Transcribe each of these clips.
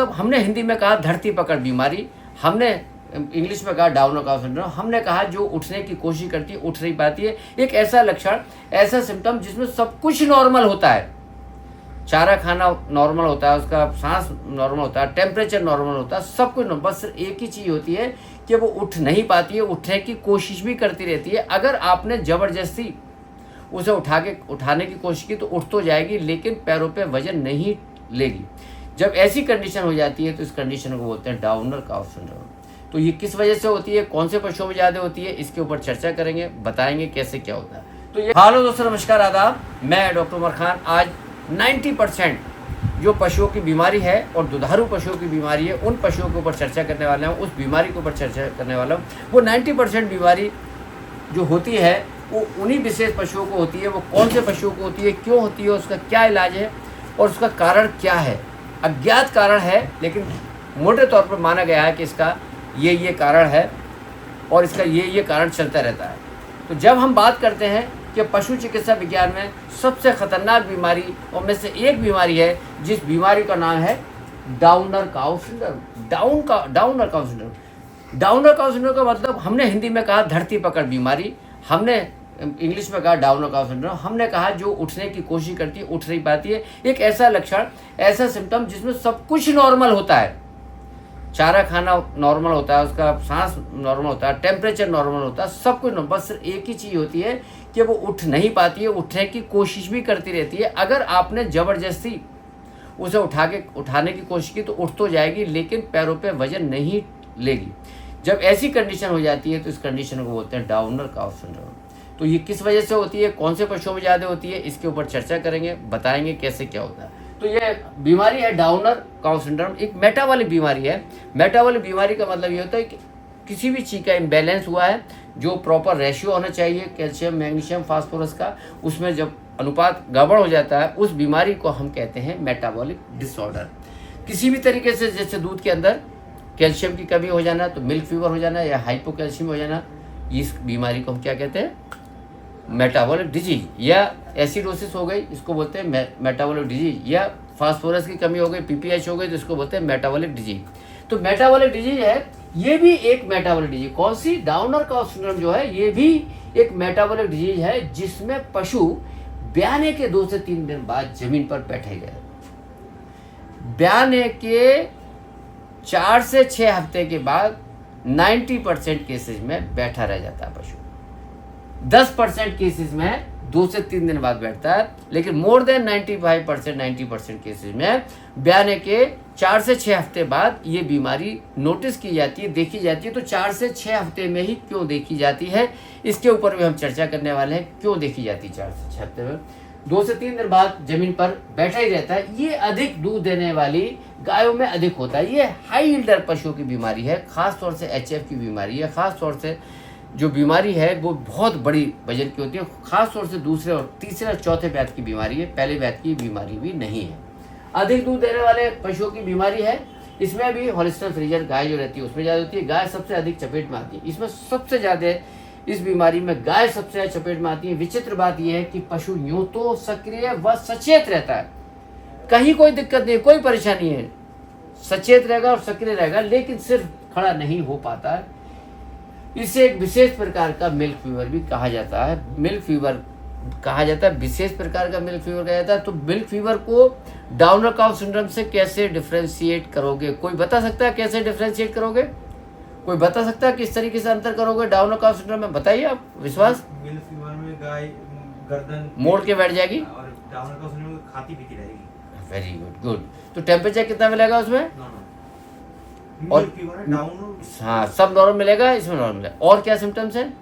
मतलब हमने हिंदी में कहा धरती पकड़ बीमारी, हमने इंग्लिश में कहा डाउन काउ सिंड्रोम। हमने कहा जो उठने की कोशिश करती है उठ नहीं पाती है। एक ऐसा लक्षण, ऐसा सिम्टम जिसमें सब कुछ नॉर्मल होता है, चारा खाना नॉर्मल होता है, उसका सांस नॉर्मल होता है, टेम्परेचर नॉर्मल होता है, सब कुछ नॉर्मल, बस एक ही चीज़ होती है कि वो उठ नहीं पाती है, उठने की कोशिश भी करती रहती है। अगर आपने ज़बरदस्ती उसे उठाने की कोशिश की तो उठ तो जाएगी, लेकिन पैरों पे वजन नहीं लेगी। जब ऐसी कंडीशन हो जाती है तो इस कंडीशन को बोलते हैं डाउनर काउ सिंड्रोम। तो ये किस वजह से होती है, कौन से पशुओं में ज़्यादा होती है, इसके ऊपर चर्चा करेंगे, बताएंगे कैसे क्या होता है। तो ये हेलो दोस्तों, नमस्कार, आदाब। मैं डॉक्टर उमर खान। आज 90% जो पशुओं की बीमारी है और दुधारू पशुओं की बीमारी है, उन पशुओं के ऊपर चर्चा करने वाला हूँ, उस बीमारी के ऊपर चर्चा करने वाला हूँ। वो 90% बीमारी जो होती है वो उन्हीं विशेष पशुओं को होती है। वो कौन से पशुओं को होती है, क्यों होती है, उसका क्या इलाज है और उसका कारण क्या है। अज्ञात कारण है, लेकिन मोटे तौर पर माना गया है कि इसका ये कारण है और इसका ये कारण चलता रहता है। तो जब हम बात करते हैं कि पशु चिकित्सा विज्ञान में सबसे खतरनाक बीमारी और में से एक बीमारी है, जिस बीमारी का नाम है downer cow syndrome. Downer cow syndrome. Downer cow syndrome का मतलब हमने हिंदी में कहा धरती पकड़ बीमारी, हमने इंग्लिश में कहा डाउनर काउ सिंड्रोम। हमने कहा जो उठने की कोशिश करती है उठ नहीं पाती है। एक ऐसा लक्षण, ऐसा सिम्टम जिसमें सब कुछ नॉर्मल होता है, चारा खाना नॉर्मल होता है, उसका सांस नॉर्मल होता है, टेम्परेचर नॉर्मल होता है, सब कुछ नॉर्मल, बस एक ही चीज़ होती है कि वो उठ नहीं पाती है, उठने की कोशिश भी करती रहती है। अगर आपने ज़बरदस्ती उसे उठाने की कोशिश की तो उठ तो जाएगी, लेकिन पैरों पे वजन नहीं लेगी। जब ऐसी कंडीशन हो जाती है तो इस कंडीशन को बोलते हैं डाउनर काउ सिंड्रोम। तो ये किस वजह से होती है, कौन से पशुओं में ज़्यादा होती है, इसके ऊपर चर्चा करेंगे, बताएंगे कैसे क्या होता है। तो ये बीमारी है डाउनर काउ सिंड्रोम, एक मेटाबॉलिक बीमारी है। मेटाबॉलिक बीमारी का मतलब ये होता है कि किसी भी चीज़ का इम्बैलेंस हुआ है, जो प्रॉपर रेशियो होना चाहिए कैल्शियम, मैग्नीशियम, फास्फोरस का, उसमें जब अनुपात गड़बड़ हो जाता है, उस बीमारी को हम कहते हैं मेटाबॉलिक डिसऑर्डर। किसी भी तरीके से, जैसे दूध के अंदर कैल्शियम की कमी हो जाना, तो मिल्क फीवर हो जाना या हाइपोकैल्शियम हो जाना, इस बीमारी को हम क्या कहते हैं, मेटाबॉलिक डिजीज। या एसिडोसिस हो गई, इसको बोलते हैं मेटाबॉलिक डिजीज। या फास्फोरस की कमी हो गई, पीपीएच हो गई, तो इसको बोलते हैं मेटाबॉलिक डिजीज। तो मेटाबॉलिक डिजीज है, ये भी एक मेटाबॉलिक डिजीज। कौन सी? डाउनर काउ सिंड्रोम जो है, ये भी एक मेटाबॉलिक डिजीज है, जिसमें पशु ब्याने के 2 से 3 दिन बाद जमीन पर बैठे गए। ब्याने के 4 से 6 हफ्ते के बाद 90% केसेस में बैठा रह जाता है पशु। 10% केसेस में 2 से 3 दिन बाद बैठता है, लेकिन मोर देन 90% केसेस में ब्याने के 4 से 6 हफ्ते बाद ये बीमारी नोटिस की जाती है, देखी जाती है। तो 4 से 6 हफ्ते में ही क्यों देखी जाती है, इसके ऊपर भी हम चर्चा करने वाले हैं। क्यों देखी जाती है 4 से 6 हफ्ते में? 2 से 3 दिन बाद जमीन पर बैठा ही रहता है। ये अधिक दूध देने वाली गायों में अधिक होता है। ये हाई यील्डर पशुओं की बीमारी है, खासतौर से एचएफ की बीमारी है। खासतौर से जो बीमारी है वो बहुत बड़ी वजन की होती है, खासतौर से दूसरे और तीसरे और चौथे ब्यात की बीमारी है, पहले ब्यात की बीमारी भी नहीं है। अधिक दूध देने वाले पशुओं की बीमारी है, इसमें भी होल्स्टाइन फ्रीजर गाय जो रहती है उसमें ज़्यादा होती है। गाय सबसे अधिक चपेट में आती है, इसमें सबसे ज़्यादा इस बीमारी में गाय सबसे ज़्यादा चपेट में आती है। विचित्र बात यह है कि पशु यूँ तो सक्रिय व सचेत रहता है, कहीं कोई दिक्कत नहीं, कोई परेशानी है, सचेत रहेगा और सक्रिय रहेगा, लेकिन सिर्फ खड़ा नहीं हो पाता है। इसे एक विशेष प्रकार का मिल्क फीवर भी कहा जाता है। मिल्क फीवर कहा जाता है, विशेष प्रकार का मिल्क फीवर कहा जाता है। तो मिल्क फीवर को डाउनर काउ सिंड्रोम से कैसे डिफ्रेंशिएट करोगे? कोई बता सकता है कैसे डिफ्रेंशिएट करोगे? कोई बता सकता है किस तरीके से अंतर करोगे डाउनर काउ सिंड्रोम में? बताइए आप, विश्वास। मिल्क फीवर में गाय गर्दन मोड़ के बैठ जाएगी और डाउनर काउ सिंड्रोम में खाती पीती रहेगी। Very good, good. तो टेम्परेचर कितना मिलेगा उसमें? और मिल्क फीवर है डाउन, हाँ, सब नॉर्मल मिलेगा, इसमें नॉर्मल मिलेगा। और क्या सिम्टम्स हैं?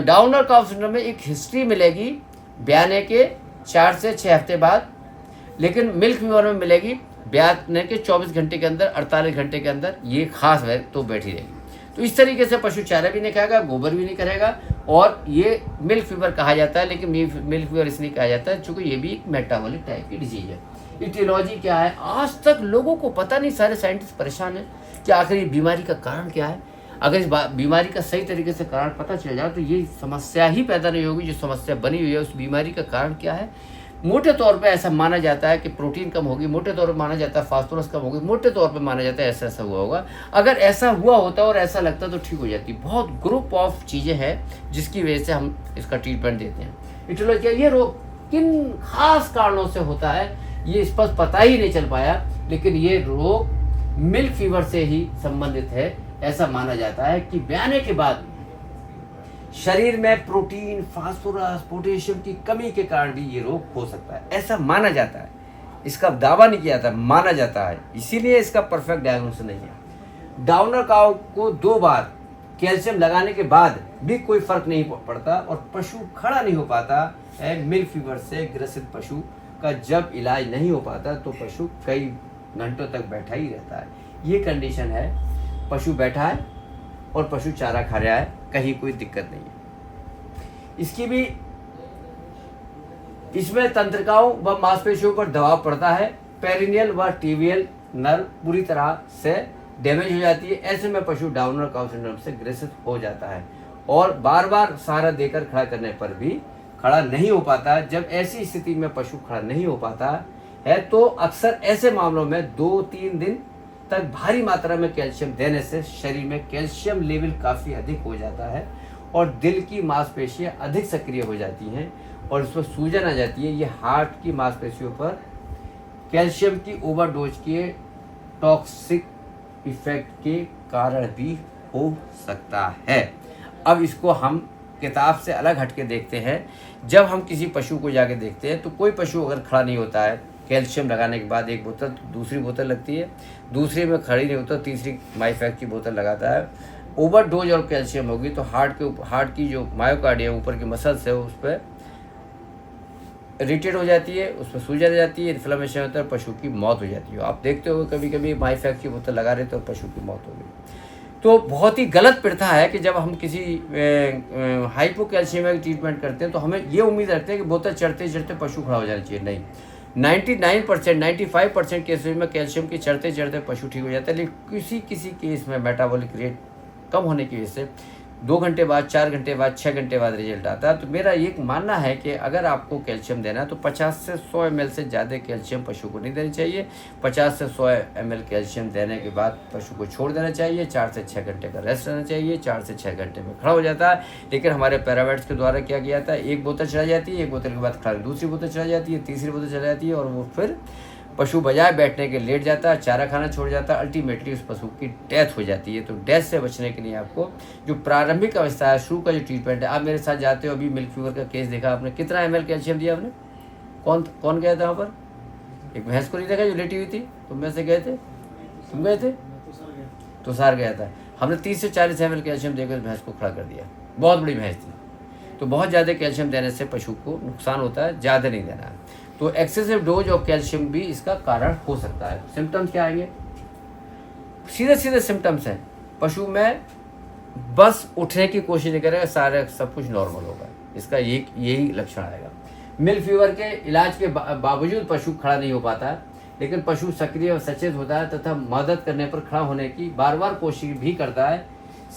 डाउनर काउ सिंड्रोम में एक हिस्ट्री मिलेगी ब्याने के 4 से 6 हफ्ते बाद, लेकिन मिल्क फीवर में मिलेगी ब्याने के 24 घंटे के अंदर, 48 घंटे के अंदर। ये खास है तो बैठी रहेगी। तो इस तरीके से पशु चारा भी नहीं खाएगा, गोबर भी नहीं करेगा, और ये मिल्क फीवर कहा जाता है। लेकिन मिल्क फीवर इसलिए कहा जाता है क्योंकि ये भी एक मेटाबॉलिक टाइप की डिजीज है। इटियोलॉजी क्या है, आज तक लोगों को पता नहीं। सारे साइंटिस्ट परेशान हैं कि आखिर ये बीमारी का कारण क्या है। अगर इस बीमारी का सही तरीके से कारण पता चल जाए तो ये समस्या ही पैदा नहीं होगी जो समस्या बनी हुई है। उस बीमारी का कारण क्या है, मोटे तौर पे ऐसा माना जाता है कि प्रोटीन कम होगी, मोटे तौर पे माना जाता है फास्फोरस कम होगी, मोटे तौर पे माना जाता है ऐसा ऐसा हुआ होगा। अगर ऐसा हुआ होता और ऐसा लगता तो ठीक हो जाती। बहुत ग्रुप ऑफ चीज़ें हैं जिसकी वजह से हम इसका ट्रीटमेंट देते हैं। इटियोलॉजी, ये रोग किन खास कारणों से होता है ये स्पष्ट पता ही नहीं चल पाया, लेकिन ये रोग मिल्क फीवर से ही संबंधित है। ऐसा माना जाता है कि ब्याने के बाद शरीर में प्रोटीन, फास्फोरस, पोटेशियम की कमी के कारण भी ये रोग हो सकता है, ऐसा माना जाता है। इसका दावा नहीं किया जाता, माना जाता है, इसीलिए इसका परफेक्ट डायग्नोसिस नहीं है। डाउनर काउ को 2 बार कैल्शियम लगाने के बाद भी कोई फर्क नहीं पड़ता और पशु खड़ा नहीं हो पाता है। मिल्क फीवर से ग्रसित पशु का जब इलाज नहीं हो पाता तो पशु कई घंटों तक बैठा ही रहता है। ये कंडीशन है, पशु बैठा है और पशु चारा खा रहा है, कहीं कोई दिक्कत नहीं है। इसकी भी इसमें तंत्रिकाओं व मांसपेशियों पर दबाव पड़ता है। पेरिनियल व टिबियल नर्व पूरी तरह से डैमेज हो जाती है। ऐसे में पशु डाउनर काउ सिंड्रोम से ग्रसित हो जाता है और बार बार सहारा देकर खड़ा करने पर भी खड़ा नहीं हो पाता। जब ऐसी स्थिति में पशु खड़ा नहीं हो पाता है तो अक्सर ऐसे मामलों में 2-3 दिन तक भारी मात्रा में कैल्शियम देने से शरीर में कैल्शियम लेवल काफ़ी अधिक हो जाता है और दिल की मांसपेशियां अधिक सक्रिय हो जाती हैं और इसमें सूजन आ जाती है। ये हार्ट की मांसपेशियों पर कैल्शियम की ओवरडोज के टॉक्सिक इफेक्ट के कारण भी हो सकता है। अब इसको हम किताब से अलग हटके देखते हैं। जब हम किसी पशु को जाके देखते हैं तो कोई पशु अगर खड़ा नहीं होता है, कैल्शियम लगाने के बाद एक बोतल, दूसरी बोतल लगती है, दूसरी में खड़ी नहीं होता, तीसरी माइफैक्ट की बोतल लगाता है, ओवरडोज और कैल्शियम होगी तो हार्ट की जो मायोकार्डियम ऊपर की मसल्स है उस पर इरिटेट हो जाती है, उस पर सूजन आ जाती है, इन्फ्लेमेशन होता है, पशु की मौत हो जाती है। आप देखते हो कभी कभी माइफैक्ट की बोतल लगा रहे थे और पशु की मौत हो गई। तो बहुत ही गलत प्रथा है कि जब हम किसी हाइपोकैल्शियमिक ट्रीटमेंट करते हैं तो हमें ये उम्मीद रखते हैं कि बोतल चढ़ते चढ़ते पशु खड़ा हो जाना चाहिए। नहीं, 99%, 95% केसेस में कैल्शियम के चढ़ते चढ़ते पशु ठीक हो जाता है, लेकिन किसी केस में मेटाबॉलिक रेट कम होने की वजह से 2 घंटे बाद, 4 घंटे बाद, 6 घंटे बाद रिजल्ट आता है। तो मेरा ये मानना है कि अगर आपको कैल्शियम देना है तो 50 से 100 ml से ज़्यादा कैल्शियम पशु को नहीं देनी चाहिए। 50 से 100 ml कैल्शियम देने के बाद पशु को छोड़ देना चाहिए। 4 से 6 घंटे का रेस्ट रहना चाहिए। 4 से 6 घंटे में खड़ा हो जाता है। लेकिन हमारे पैरावेट्स के द्वारा क्या किया जाता है, एक बोतल चला जाती है, एक बोतल के बाद खड़ा, दूसरी बोतल चला जाती है, तीसरी बोतल चला जाती है और वो फिर पशु बजाय बैठने के लेट जाता है, चारा खाना छोड़ जाता है, अल्टीमेटली उस पशु की डेथ हो जाती है। तो डेथ से बचने के लिए आपको जो प्रारंभिक अवस्था है, शुरू का जो ट्रीटमेंट है, आप मेरे साथ जाते हो, अभी मिल्क फीवर का केस देखा आपने, कितना ml कैल्शियम दिया आपने? कौन गया था वहाँ पर? एक भैंस को नहीं देखा जो लेटी हुई थी? तुम में से गए थे? तुम गए थे? तुषार गया था। हमने 30 से 40 ml कैल्शियम देकर भैंस को खड़ा कर दिया। बहुत बड़ी भैंस थी। तो बहुत ज़्यादा कैल्शियम देने से पशु को नुकसान होता है, ज़्यादा नहीं देना है। तो एक्सेसिव डोज ऑफ कैल्शियम भी इसका कारण हो सकता है। सिम्टम्स क्या आएंगे? सीधे सीधे सिम्टम्स हैं। पशु में बस उठने की कोशिश नहीं करेगा, सारे सब कुछ नॉर्मल होगा, इसका यही लक्षण आएगा। मिल्क फीवर के इलाज के बावजूद पशु खड़ा नहीं हो पाता, लेकिन पशु सक्रिय और सचेत होता है तथा मदद करने पर खड़ा होने की बार बार कोशिश भी करता है।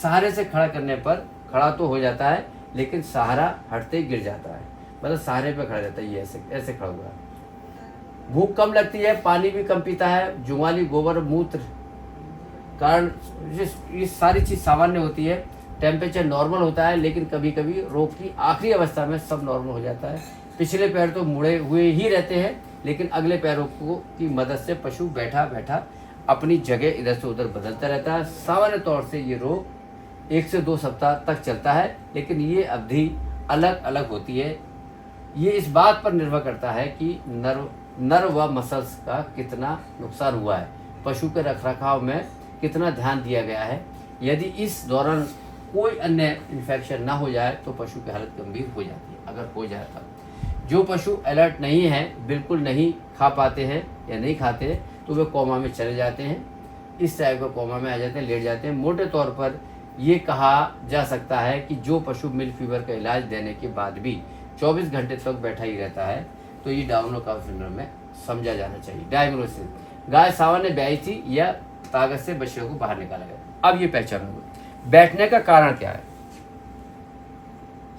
सहारे से खड़ा करने पर खड़ा तो हो जाता है, लेकिन सहारा हटते ही गिर जाता है, मतलब सहारे पे खड़ा रहता है, ये ऐसे खड़ा हुआ है। भूख कम लगती है, पानी भी कम पीता है, जुगाली, गोबर, मूत्र कारण ये सारी चीज़ सामान्य होती है। टेम्परेचर नॉर्मल होता है, लेकिन कभी कभी रोग की आखिरी अवस्था में सब नॉर्मल हो जाता है। पिछले पैर तो मुड़े हुए ही रहते हैं, लेकिन अगले पैरों की मदद से पशु बैठा बैठा अपनी जगह इधर से उधर बदलता रहता है। सामान्य तौर से ये रोग 1 से 2 सप्ताह तक चलता है, लेकिन ये अवधि अलग अलग होती है। ये इस बात पर निर्भर करता है कि नर्व व मसल्स का कितना नुकसान हुआ है, पशु के रखरखाव में कितना ध्यान दिया गया है। यदि इस दौरान कोई अन्य इन्फेक्शन ना हो जाए तो पशु की हालत गंभीर हो जाती है। अगर हो जाए तब जो पशु अलर्ट नहीं है, बिल्कुल नहीं खा पाते हैं या नहीं खाते, तो वे कोमा में चले जाते हैं। इस टाइप का कोमा में आ जाते हैं, लेट जाते हैं। मोटे तौर पर ये कहा जा सकता है कि जो पशु मिल्क फीवर का इलाज देने के बाद भी 24 घंटे तक बैठा ही रहता है तो ये डाउन काउ सिंड्रोम में समझा जाना चाहिए। डायग्नोसिस: गाय सामान्य ब्याही थी या ताकत से बच्चे को बाहर निकाला गया। अब ये पहचान होगी। बैठने का कारण क्या है?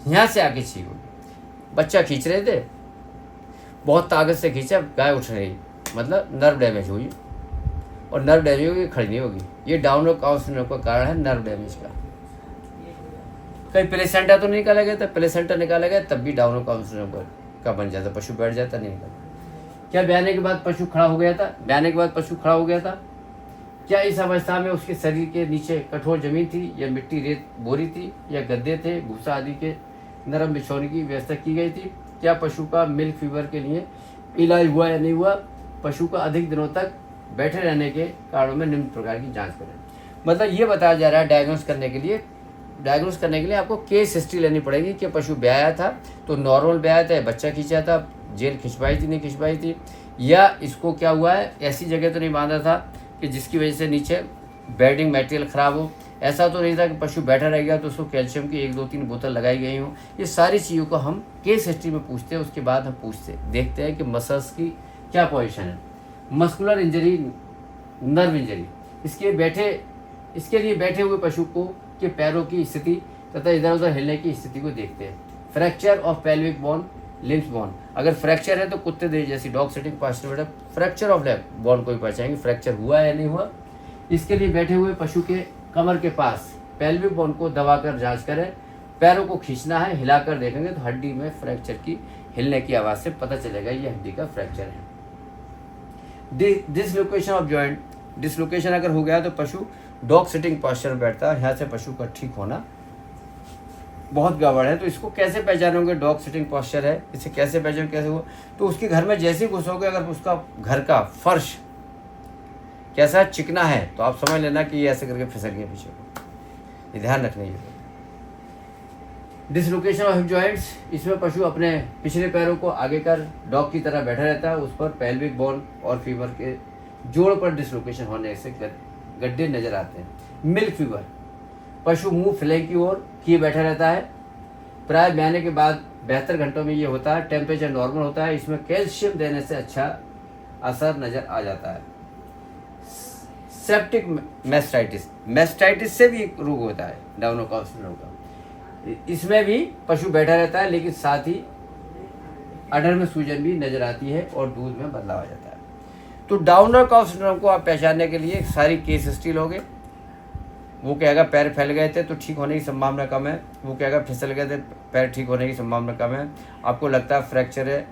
यहाँ से आगे छींक होगी। बच्चा खींच रहे थे, बहुत ताकत से खींचा, गाय उठ रही, मतलब नर्व डैमेज हुई, और नर्व डैमेज होगी, खड़ी नहीं होगी। ये डाउनर काउ सिंड्रोम का कारण है नर्व डैमेज का। कहीं प्लेसेंटा तो नहीं निकाला गया था, प्लेसेंटा निकाला गया तब भी डाउनर काउ सिंड्रोम का बन जाता, पशु बैठ जाता, नहीं निकलता। क्या ब्याने के बाद पशु खड़ा हो गया था? ब्याने के बाद पशु खड़ा हो गया था। क्या इस अवस्था में उसके शरीर के नीचे कठोर जमीन थी, या मिट्टी रेत बोरी थी, या गद्दे थे, भूसा आदि के नरम बिछौने की व्यवस्था की गई थी? क्या पशु का मिल्क फीवर के लिए इलाज हुआ या नहीं हुआ? पशु का अधिक दिनों तक बैठे रहने के कारणों में निम्न प्रकार की जांच करें। मतलब ये बताया जा रहा है डायग्नोस करने के लिए आपको केस हिस्ट्री लेनी पड़ेगी कि पशु ब्याया था तो नॉर्मल ब्याया था, बच्चा खींचा था, जेल खिंचवाई थी नहीं खिंचवाई थी, या इसको क्या हुआ है, ऐसी जगह तो नहीं बांधा था कि जिसकी वजह से नीचे बेडिंग मटेरियल ख़राब हो, ऐसा तो नहीं था कि पशु बैठा रह गया तो उसको कैल्शियम की 1 2 3 बोतल लगाई गई हो। ये सारी चीज़ों को हम केस हिस्ट्री में पूछते हैं, उसके बाद हम देखते हैं कि मसल्स की क्या पोजीशन है। मस्कुलर इंजरी, नर्व इंजरी, इसके लिए बैठे हुए पशु को के पैरों की स्थिति तथा इधर उधर हिलने की स्थिति को देखते हैं। Fracture of pelvic bone, limbs bone, अगर फ्रैक्चर है तो कुत्ते दे जैसी डॉग सिटिंग पोस्चर में फ्रैक्चर ऑफ बोन को भी पहचानेंगे, फ्रैक्चर हुआ है या नहीं हुआ। इसके लिए बैठे हुए पशु के कमर के पास पेल्विक बोन को दबाकर जांच करें, पैरों को खींचना है, हिलाकर देखेंगे तो हड्डी में फ्रैक्चर की हिलने की आवाज़ से पता चलेगा ये हड्डी का फ्रैक्चर है। डिसलोकेशन ऑफ जॉइंट, डिसलोकेशन अगर हो गया तो पशु डॉग सिटिंग पोस्चर में बैठता है, यहाँ से पशु का ठीक होना बहुत गड़बड़ है। तो इसको कैसे पहचानोगे? डॉग सिटिंग पोस्चर है, इसे कैसे पहचान, कैसे हो? तो उसके घर में जैसे ही घुसोगे, अगर उसका घर का फर्श कैसा चिकना है तो आप समझ लेना कि ये ऐसे करके फिसल गया पीछे को, ये ध्यान रखना। ये डिसलोकेशन ऑफ हिप जॉइंट्स, इसमें पशु अपने पिछले पैरों को आगे कर डॉग की तरह बैठा रहता है, उस पर पेल्विक बोन और फीवर के जोड़ पर डिसलोकेशन होने से गड्ढे नजर आते हैं। मिल्क फीवर, पशु मुंह फ्लैंक की ओर किए बैठा रहता है, प्राय ब्याने के बाद 72 घंटों में ये होता है। टेम्परेचर नॉर्मल होता है, इसमें कैल्शियम देने से अच्छा असर नजर आ जाता है। सेप्टिक मैस्टाइटिस से भी एक रोग होता है डाउनर काउ सिंड्रोम का, इसमें भी पशु बैठा रहता है लेकिन साथ ही अडर में सूजन भी नजर आती है और दूध में बदलाव आ जाता है। तो डाउनर काउ सिंड्रोम को आप पहचानने के लिए सारी केस हिस्ट्री लोगे। वो कहेगा पैर फैल गए थे तो ठीक होने की संभावना कम है, वो कहेगा फिसल गए थे पैर ठीक होने की संभावना कम है, आपको लगता है फ्रैक्चर है,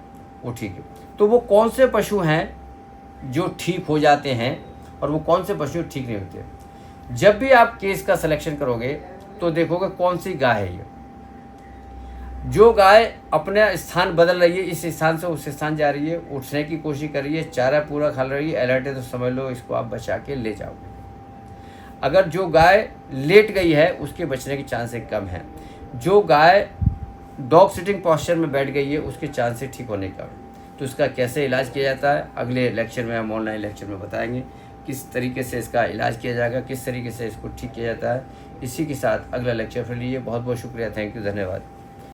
वो ठीक है। तो वो कौन से पशु हैं जो ठीक हो जाते हैं और वो कौन से पशु ठीक नहीं होते? जब भी आप केस का सिलेक्शन करोगे तो देखोगे कौन सी गाय है ये। जो गाय अपने स्थान बदल रही है, इस स्थान से उस स्थान जा रही है, उठने की कोशिश कर रही है, चारा पूरा खा रही है, अलर्ट है, तो समझ लो इसको आप बचा के ले जाओगे। अगर जो गाय लेट गई है उसके बचने की चांसेस कम है। जो गाय डॉग सिटिंग पोस्चर में बैठ गई है उसके चांसेस ठीक होने का। तो इसका कैसे इलाज किया जाता है अगले लेक्चर में, हम ऑनलाइन लेक्चर में बताएंगे किस तरीके से इसका इलाज किया जाएगा, किस तरीके से इसको ठीक किया जाता है। इसी के साथ अगला लेक्चर फिर लिए। बहुत बहुत शुक्रिया, थैंक यू, धन्यवाद।